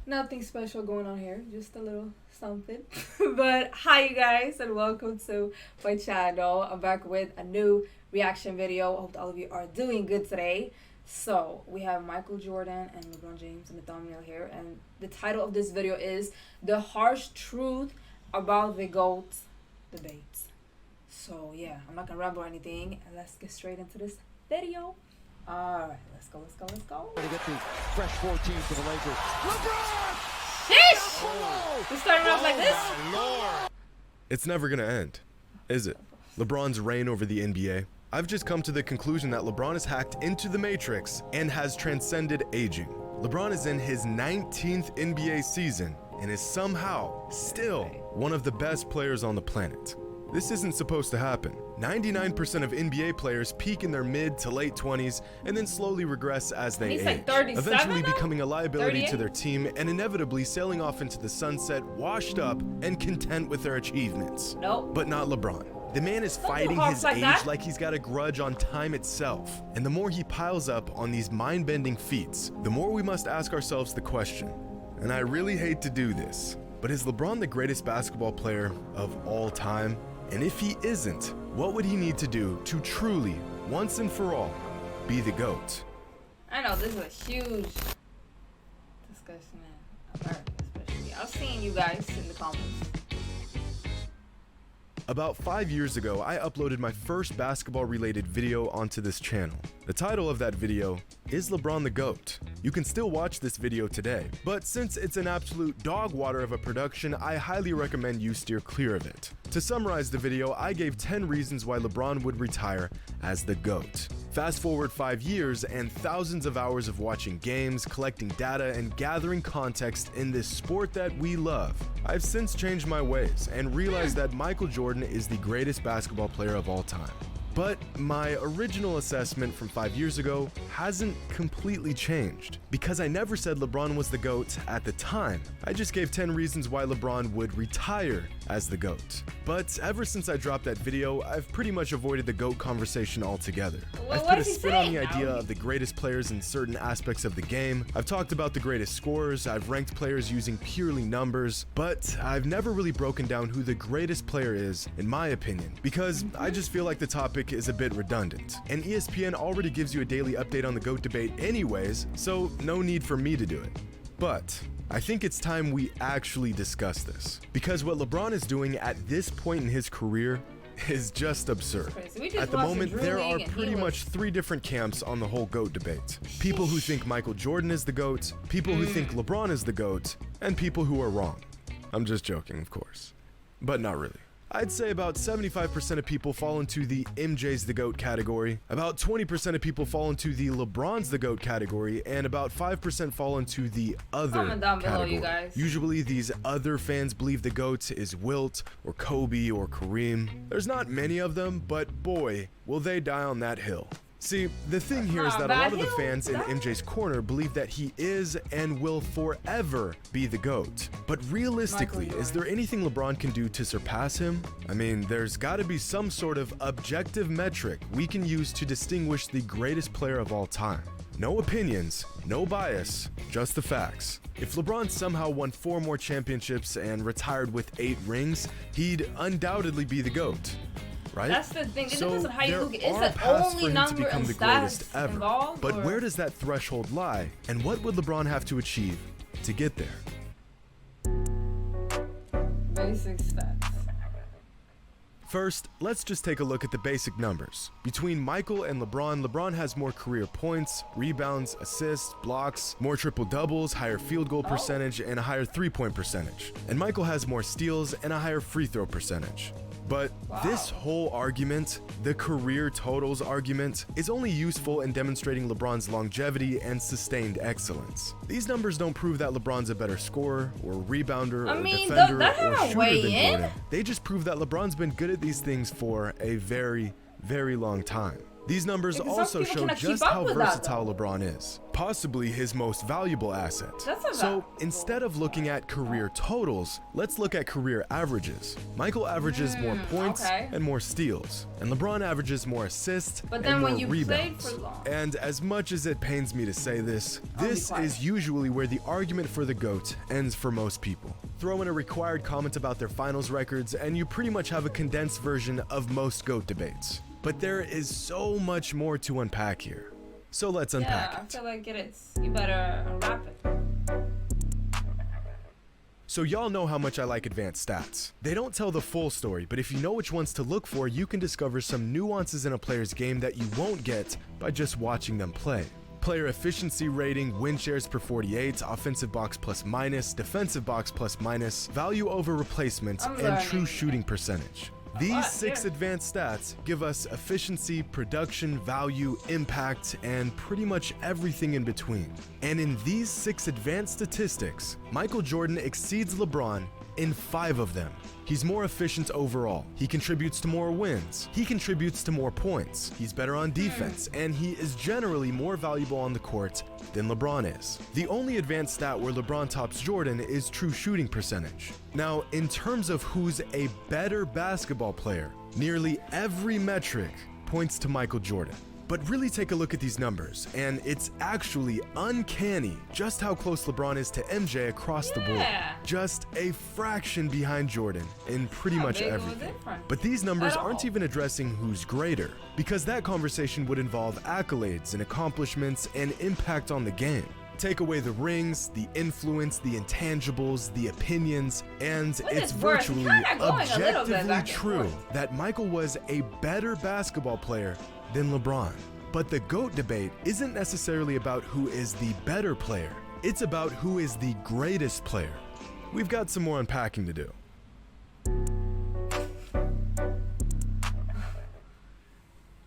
Nothing special going on here, just a little something. But hi, you guys, and welcome to my channel. I'm back with a new reaction video. I hope all of you are doing good today. So, we have Michael Jordan and LeBron James in the thumbnail here, and the title of this video is The Harsh Truth About the GOAT Debate. So, yeah, I'm not gonna ramble or anything, and let's get straight into this video. Alright, let's go. To get the fresh 14 for the Lakers. LeBron! Sheesh! We're starting off like this? Lord. It's never gonna end, is it? LeBron's reign over the NBA. I've just come to the conclusion that LeBron has hacked into the Matrix and has transcended aging. LeBron is in his 19th NBA season and is somehow still one of the best players on the planet. This isn't supposed to happen. 99% of NBA players peak in their mid to late 20s and then slowly regress as they He's age, like 37 eventually now? becoming a liability 38? to their team and inevitably sailing off into the sunset, washed up and content with their achievements. Nope. But not LeBron. The man is Don't do fighting Hawks his like age that. like he's got a grudge on time itself. And the more he piles up on these mind-bending feats, the more we must ask ourselves the question, and I really hate to do this, but is LeBron the greatest basketball player of all time? And if he isn't, what would he need to do to truly, once and for all, be the GOAT? I know this is a huge discussion in America, especially. I've seen you guys in the comments. About 5 years ago, I uploaded my first basketball-related video onto this channel. The title of that video is LeBron the GOAT. You can still watch this video today, but since it's an absolute dog water of a production, I highly recommend you steer clear of it. To summarize the video, I gave 10 reasons why LeBron would retire as the GOAT. Fast forward 5 years and thousands of hours of watching games, collecting data, and gathering context in this sport that we love. I've since changed my ways and realized that Michael Jordan is the greatest basketball player of all time. But my original assessment from 5 years ago hasn't completely changed, because I never said LeBron was the GOAT at the time. I just gave 10 reasons why LeBron would retire as the GOAT. But ever since I dropped that video, I've pretty much avoided the GOAT conversation altogether. Well, I've what put a is he spin on the saying idea now? of the greatest players in certain aspects of the game. I've talked about the greatest scorers, I've ranked players using purely numbers, but I've never really broken down who the greatest player is, in my opinion, because I just feel like the topic is a bit redundant. And ESPN already gives you a daily update on the GOAT debate anyways, so no need for me to do it. But I think it's time we actually discuss this, because what LeBron is doing at this point in his career is just absurd. Crazy. We just At the watched moment, Drew there League are and he pretty was- much 3 different camps on the whole GOAT debate. People who think Michael Jordan is the GOAT, people who think LeBron is the GOAT, and people who are wrong. I'm just joking, of course, but not really. I'd say about 75% of people fall into the MJ's the GOAT category, about 20% of people fall into the LeBron's the GOAT category, and about 5% fall into the other Comment down below, category. you guys. Usually these other fans believe the GOAT is Wilt or Kobe or Kareem. There's not many of them, but boy, will they die on that hill. See, the thing here is that a lot of the fans in MJ's corner believe that he is and will forever be the GOAT. But realistically, Michael is there anything LeBron can do to surpass him? I mean, there's gotta be some sort of objective metric we can use to distinguish the greatest player of all time. No opinions, no bias, just the facts. If LeBron somehow won 4 more championships and retired with 8 rings, he'd undoubtedly be the GOAT. Right? That's the thing. It So depends on how you there look. It's are the paths only for him to number become and the greatest stats ever. involved. But or- where does that threshold lie, and what would LeBron have to achieve to get there? basic stats? First, let's just take a look at the basic numbers. Between Michael and LeBron, LeBron has more career points, rebounds, assists, blocks, more triple doubles, higher field goal percentage, and a higher 3-point percentage. And Michael has more steals and a higher free throw percentage. But this whole argument, the career totals argument, is only useful in demonstrating LeBron's longevity and sustained excellence. These numbers don't prove that LeBron's a better scorer, or rebounder, I or mean, defender, that's or not a shooter way than in. Jordan. They just prove that LeBron's been good at these things for a very, very long time. These numbers Because some also people show cannot keep just up how with that, versatile LeBron is, possibly his most valuable asset. That's not So valuable. instead of looking at career totals, let's look at career averages. Michael averages more points okay. and more steals, and LeBron averages more assists But and then more when you played rebounds. for long. And as much as it pains me to say this, I'll be this quiet. is usually where the argument for the GOAT ends for most people. Throw in a required comment about their finals records and you pretty much have a condensed version of most GOAT debates. But there is so much more to unpack here. So let's unpack Yeah, I it. feel like you better unwrap it. So y'all know how much I like advanced stats. They don't tell the full story, but if you know which ones to look for, you can discover some nuances in a player's game that you won't get by just watching them play. Player efficiency rating, win shares per 48, offensive box plus minus, defensive box plus minus, value over replacement, I'm and learning. true shooting percentage. These 6 yeah. advanced stats give us efficiency, production, value, impact, and pretty much everything in between. And in these 6 advanced statistics, Michael Jordan exceeds LeBron in 5 of them. He's more efficient overall. He contributes to more wins. He contributes to more points. He's better on defense, and he is generally more valuable on the court than LeBron is. The only advanced stat where LeBron tops Jordan is true shooting percentage. Now, in terms of who's a better basketball player, nearly every metric points to Michael Jordan. But really take a look at these numbers, and it's actually uncanny just how close LeBron is to MJ across the board. Yeah. Just a fraction behind Jordan in pretty much big of a everything. difference. But these numbers At all. aren't even addressing who's greater, because that conversation would involve accolades and accomplishments and impact on the game. Take away the rings, the influence, the intangibles, the opinions, and What it's is worse? virtually You're kinda going a little bit objectively back and true forth. that Michael was a better basketball player than LeBron. But the GOAT debate isn't necessarily about who is the better player. It's about who is the greatest player. We've got some more unpacking to do.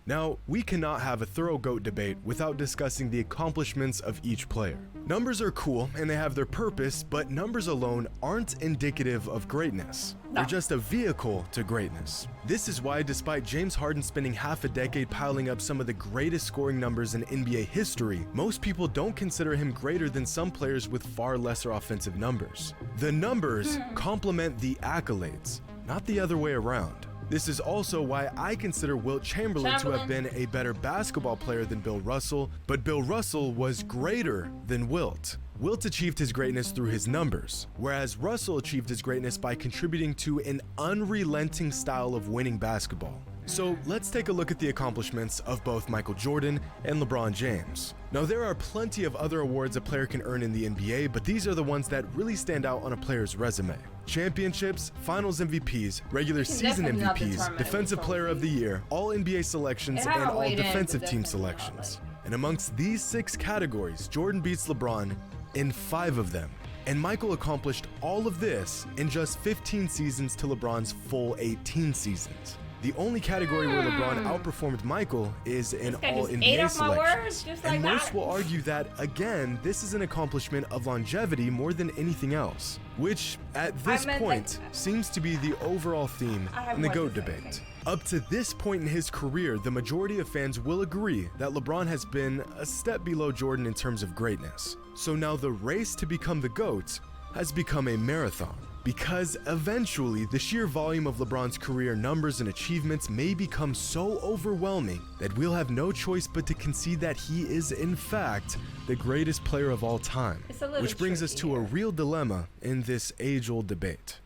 Now, we cannot have a thorough GOAT debate without discussing the accomplishments of each player. Numbers are cool and they have their purpose, but numbers alone aren't indicative of greatness. They're just a vehicle to greatness. This is why, despite James Harden spending half a decade piling up some of the greatest scoring numbers in NBA history, most people don't consider him greater than some players with far lesser offensive numbers. The numbers complement the accolades, not the other way around. This is also why I consider Wilt Chamberlain to have been a better basketball player than Bill Russell, but Bill Russell was greater than Wilt. Wilt achieved his greatness through his numbers, whereas Russell achieved his greatness by contributing to an unrelenting style of winning basketball. So let's take a look at the accomplishments of both Michael Jordan and LeBron James. Now, there are plenty of other awards a player can earn in the NBA, but these are the ones that really stand out on a player's resume. Championships, finals MVPs, regular season definitely not MVPs, determine defensive every player of the year, all NBA selections, They and haven't all weighed in, defensive but team definitely not, selections. And amongst these 6 categories, Jordan beats LeBron in 5 of them. And Michael accomplished all of this in just 15 seasons to LeBron's full 18 seasons. The only category where LeBron outperformed Michael is in guy all just ate NBA up my words selections. just like And most that. will argue that, again, this is an accomplishment of longevity more than anything else, which, at this meant, point, like, seems to be the overall theme I have in the more to GOAT say, debate. okay. Up to this point in his career, the majority of fans will agree that LeBron has been a step below Jordan in terms of greatness. So now the race to become the GOAT has become a marathon. Because eventually, the sheer volume of LeBron's career numbers and achievements may become so overwhelming that we'll have no choice but to concede that he is, in fact, the greatest player of all time. It's a little Which brings us tricky to a here. real dilemma in this age-old debate.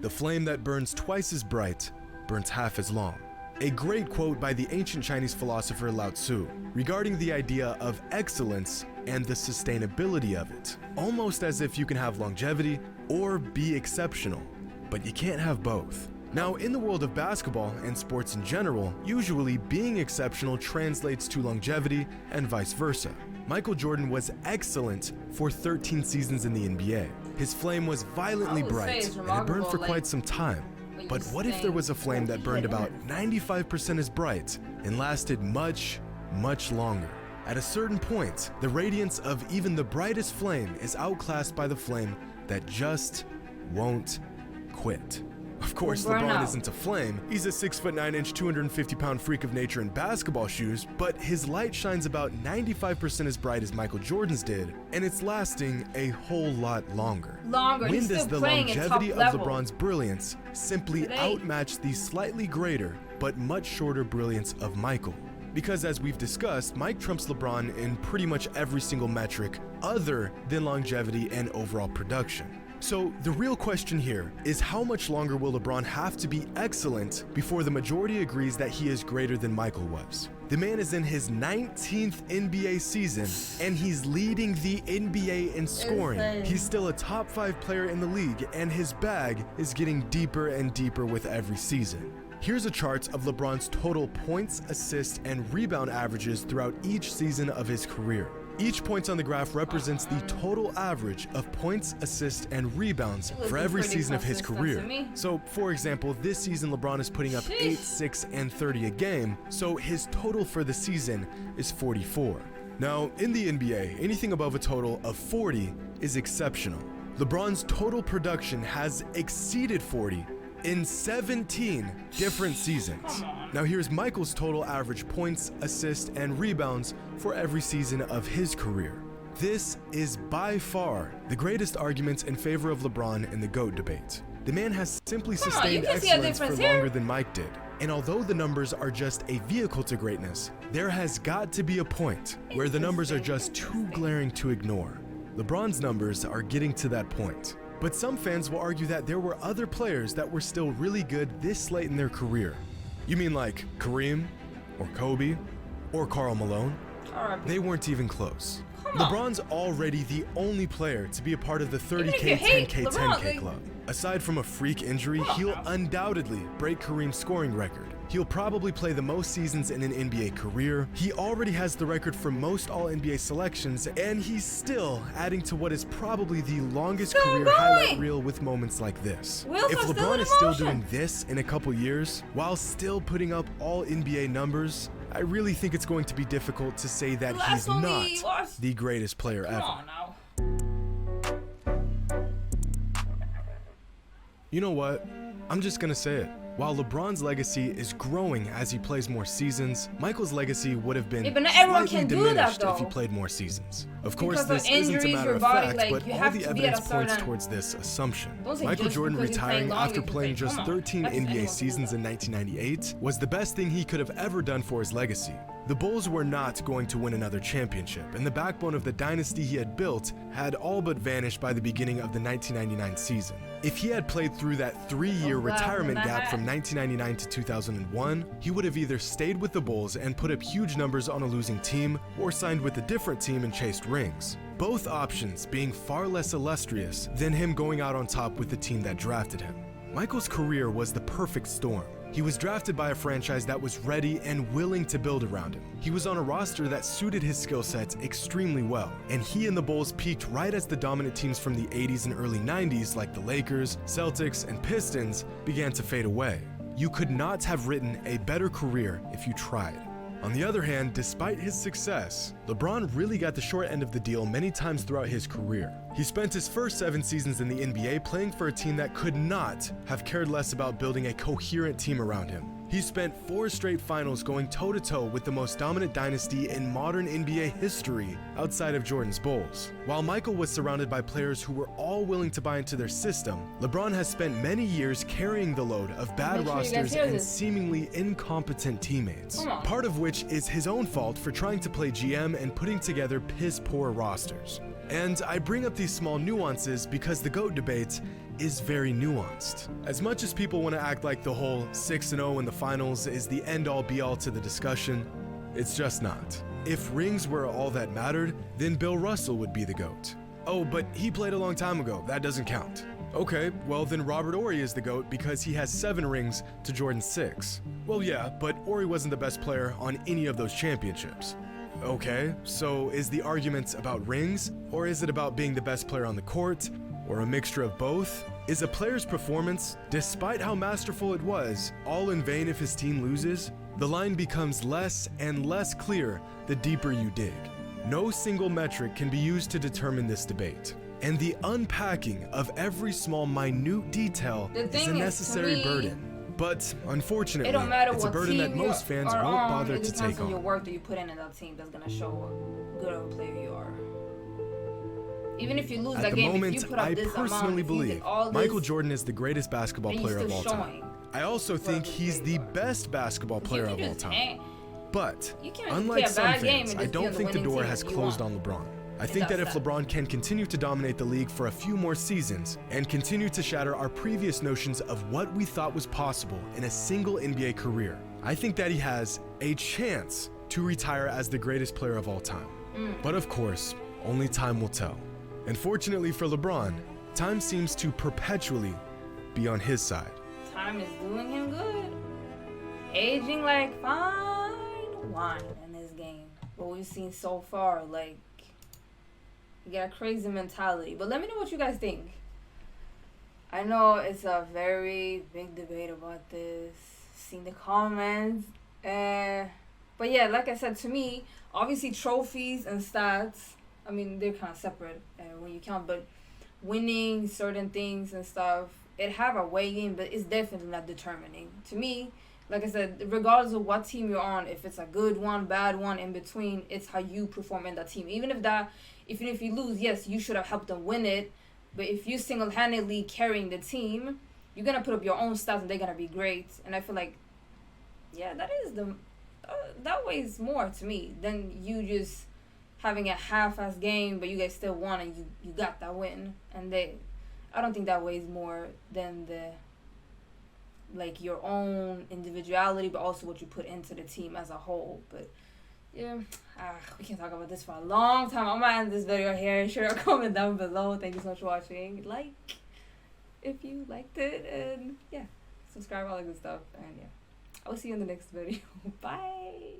The flame that burns twice as bright burns half as long. A great quote by the ancient Chinese philosopher Lao Tzu regarding the idea of excellence and the sustainability of it. Almost as if you can have longevity or be exceptional, but you can't have both. Now, in the world of basketball and sports in general, usually being exceptional translates to longevity and vice versa. Michael Jordan was excellent for 13 seasons in the NBA. His flame was violently I would say bright it's and it burned remarkable, for like, quite some time. when But you what if there was a flame that burned about stay- 95% as bright and lasted much, much longer? At a certain point, the radiance of even the brightest flame is outclassed by the flame that just won't quit. Of course, Burn LeBron out. isn't a flame. He's a 6'9", 250-pound freak of nature in basketball shoes, but his light shines about 95% as bright as Michael Jordan's did, and it's lasting a whole lot longer. When When does the longevity of level. LeBron's brilliance simply Today. outmatch the slightly greater but much shorter brilliance of Michael? Because as we've discussed, Mike trumps LeBron in pretty much every single metric other than longevity and overall production. So the real question here is, how much longer will LeBron have to be excellent before the majority agrees that he is greater than Michael was? The man is in his 19th NBA season, and he's leading the NBA in scoring. Insane. He's still a top 5 player in the league, and his bag is getting deeper and deeper with every season. Here's a chart of LeBron's total points, assists, and rebound averages throughout each season of his career. Each point on the graph represents the total average of points, assists, and rebounds for every pretty season of his consistent career. to me. So, for example, this season LeBron is putting up 8, 6, and 30 a game, so his total for the season is 44. Now, in the NBA, anything above a total of 40 is exceptional. LeBron's total production has exceeded 40 in 17 different seasons. Now here's Michael's total average points, assists, and rebounds for every season of his career. This is by far the greatest argument in favor of LeBron in the GOAT debate. The man has simply sustained you can see a excellence for difference here. longer than Mike did. And although the numbers are just a vehicle to greatness, there has got to be a point where the numbers are just too glaring to ignore. LeBron's numbers are getting to that point. But some fans will argue that there were other players that were still really good this late in their career. You mean like Kareem, or Kobe, or Karl Malone? They weren't even close. LeBron's already the only player to be a part of the 30K, 10K, 10K club. Aside from a freak injury, he'll undoubtedly break Kareem's scoring record. He'll probably play the most seasons in an NBA career. He already has the record for most All-NBA selections, and he's still adding to what is probably the longest career highlight reel with moments like this. If LeBron is still doing this in a couple years, while still putting up All-NBA numbers, I really think it's going to be difficult to say that he's not the greatest player ever. Now. You know what? I'm just gonna say it. While LeBron's legacy is growing as he plays more seasons, Michael's legacy would have been Yeah, but not everyone slightly can do that, diminished if he though. played more seasons. Of course, Because this of isn't a injuries, matter your of body, fact, like, but you all have the to be at evidence a points certain- towards this assumption. Don't say Michael just Jordan because he's retiring playing long, after you can playing say, just come on. 13 That's anyone NBA can do seasons that. in 1998 was the best thing he could have ever done for his legacy. The Bulls were not going to win another championship, and the backbone of the dynasty he had built had all but vanished by the beginning of the 1999 season. If he had played through that 3-year retirement gap from 1999 to 2001, he would have either stayed with the Bulls and put up huge numbers on a losing team, or signed with a different team and chased rings. Both options being far less illustrious than him going out on top with the team that drafted him. Michael's career was the perfect storm. He was drafted by a franchise that was ready and willing to build around him. He was on a roster that suited his skill sets extremely well, and he and the Bulls peaked right as the dominant teams from the 80s and early 90s like the Lakers, Celtics, and Pistons began to fade away. You could not have written a better career if you tried. On the other hand, despite his success, LeBron really got the short end of the deal many times throughout his career. He spent his first 7 seasons in the NBA playing for a team that could not have cared less about building a coherent team around him. He spent 4 straight finals going toe-to-toe with the most dominant dynasty in modern NBA history outside of Jordan's Bulls. While Michael was surrounded by players who were all willing to buy into their system, LeBron has spent many years carrying the load of bad Make sure you guys rosters hear and this. seemingly incompetent teammates. Come on. Part of which is his own fault for trying to play GM and putting together piss-poor rosters. And I bring up these small nuances because the GOAT debate is very nuanced. As much as people want to act like the whole 6-0 in the finals is the end-all be-all to the discussion, it's just not. If rings were all that mattered, then Bill Russell would be the GOAT. Oh, but he played a long time ago, that doesn't count. Okay, well then Robert Horry is the GOAT because he has 7 rings to Jordan's 6. Well yeah, but Horry wasn't the best player on any of those championships. Okay, so is the argument about rings, or is it about being the best player on the court, or a mixture of both? Is a player's performance, despite how masterful it was, all in vain if his team loses? The line becomes less and less clear the deeper you dig. No single metric can be used to determine this debate. And the unpacking of every small minute detail The is thing a is, necessary to me, burden. But unfortunately, it don't matter it's a what burden team that most you fans are won't on, bother it to depends take on your on. work that you put in that team that's gonna show what good of a player you are. Even if you lose At that the game, if moment, you put up I this amount, personally if you did believe all this, Michael Jordan is the greatest basketball then you're player of still all time. showing. I also think he's the best basketball player of all time. But You can't unlike play a some bad game fans, and I just be don't on the think the winning door team has if you closed want. on LeBron. I think that if that's that. LeBron can continue to dominate the league for a few more seasons and continue to shatter our previous notions of what we thought was possible in a single NBA career, I think that he has a chance to retire as the greatest player of all time. But of course, only time will tell. And fortunately for LeBron, time seems to perpetually be on his side. Time is doing him good. Aging like fine wine in this game. What we've seen so far, like, you got a crazy mentality. But let me know what you guys think. I know it's a very big debate about this. Seen the comments. But yeah, like I said, to me, obviously trophies and stats, I mean, they're kind of separate when you count, but winning certain things and stuff, it have a weight in, but it's definitely not determining. To me, like I said, regardless of what team you're on, if it's a good one, bad one, in between, it's how you perform in that team. Even if you lose, yes, you should have helped them win it, but if you single-handedly carrying the team, you're gonna put up your own stats and they're gonna be great. And I feel like, yeah, that weighs more to me than you just having a half-ass game, but you guys still won and you got that win. And I don't think that weighs more than your own individuality, but also what you put into the team as a whole. But yeah, we can talk about this for a long time. I'm gonna end this video here. Sure, comment down below. Thank you so much for watching. Like if you liked it, and yeah, subscribe, all that good stuff. And yeah, I will see you in the next video. Bye.